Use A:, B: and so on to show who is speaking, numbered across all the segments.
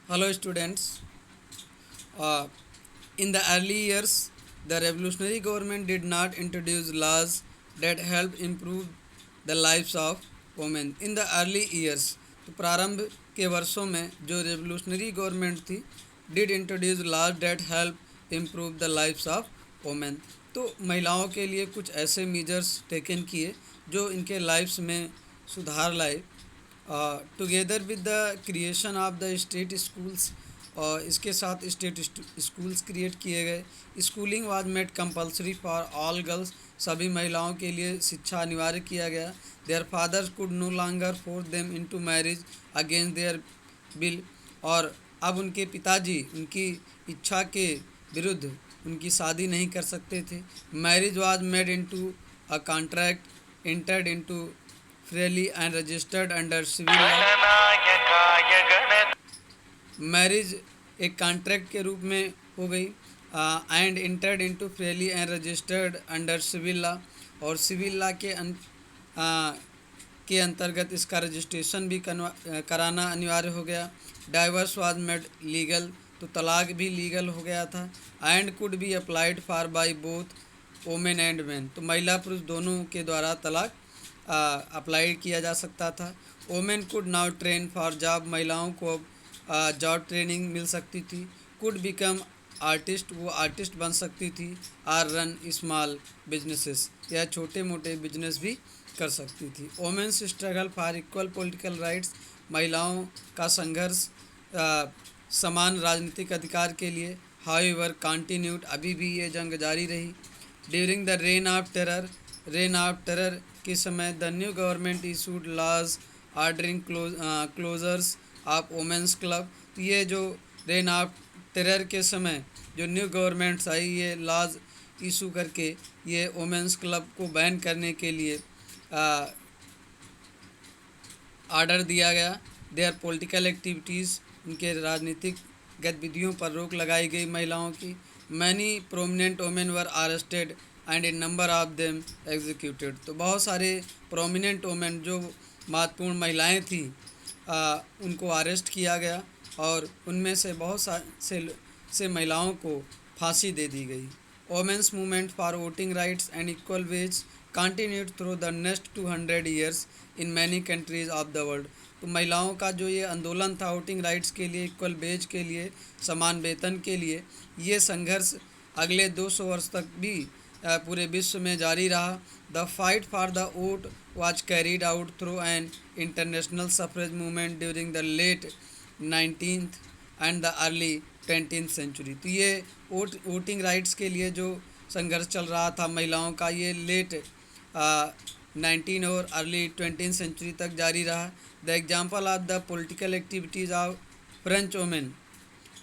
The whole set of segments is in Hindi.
A: Hello, students. Uh, in the early years, the revolutionary government did not introduce laws that helped improve the lives of women. In the early years, तो प्रारंभ के वर्षों में जो रेवोल्यूशनरी गवर्नमेंट थी did introduce laws that help improve the lifes of women. तो महिलाओं के लिए कुछ ऐसे मेजर्स टेकन किए जो इनके लाइफ्स में सुधार लाए। Together with the creation of the state schools, और इसके साथ स्टेट स्कूल्स क्रिएट किए गए। Schooling was made compulsory for all girls, सभी महिलाओं के लिए शिक्षा अनिवार्य किया गया। Their fathers could no longer force them into marriage against their will, और अब उनके पिताजी उनकी इच्छा के विरुद्ध उनकी शादी नहीं कर सकते थे। Marriage was made into a contract entered into freely and registered under civil law. Marriage एक कॉन्ट्रैक्ट के रूप में हो गई and entered into freely and registered under civil law, और सिविल लॉ के अंतर्गत इसका रजिस्ट्रेशन भी कराना अनिवार्य हो गया। डाइवर्स वाज मेड लीगल, तो तलाक भी लीगल हो गया था। And could be applied for by both women and man, तो महिला पुरुष दोनों के द्वारा तलाक अप्लाई किया जा सकता था। Women could now train for job, महिलाओं को जॉब ट्रेनिंग मिल सकती थी। कुड बिकम आर्टिस्ट, वो आर्टिस्ट बन सकती थी। आर रन स्मॉल बिजनेसेस, या छोटे मोटे बिजनेस भी कर सकती थी। Women's struggle for equal political rights, महिलाओं का संघर्ष समान राजनीतिक अधिकार के लिए हाउएवर कंटिन्यूड, अभी भी ये जंग जारी रही। During the reign of terror के समय the new government issued laws ordering closures of women's club, तो ये जो रेन ऑफ टेरर के समय जो न्यू गवर्नमेंट्स आई, ये लॉज इशू करके ये वोमेंस क्लब को बैन करने के लिए ऑर्डर दिया गया। देयर पॉलिटिकल एक्टिविटीज़, उनके राजनीतिक गतिविधियों पर रोक लगाई गई महिलाओं की। Many prominent women were arrested and A number of them executed, तो बहुत सारे प्रोमिनेंट वोमेन जो महत्वपूर्ण महिलाएं थी उनको अरेस्ट किया गया, और उनमें से बहुत से महिलाओं को फांसी दे दी गई। Women's movement for voting rights and equal wage continued through the next 200 years in many countries of the world, तो महिलाओं का जो ये आंदोलन था वोटिंग राइट्स के लिए, इक्वल वेज के लिए, समान वेतन के लिए, ये संघर्ष अगले 200 वर्ष तक भी पूरे विश्व में जारी रहा। The fight for the vote was carried out through an international suffrage movement during the late 19th and the early 20th century, तो ये वोटिंग राइट्स के लिए जो संघर्ष चल रहा था महिलाओं का, ये लेट 19 और अर्ली 20th सेंचुरी तक जारी रहा। The example of the political activities of French women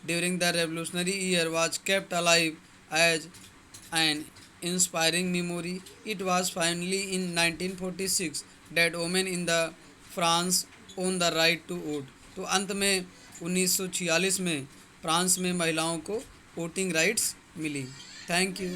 A: during the revolutionary year was kept alive as an inspiring memory. It was finally in 1946 that women in the France owned the right to vote, तो अंत में 1946 में फ्रांस में महिलाओं को वोटिंग राइट्स मिली। Thank you.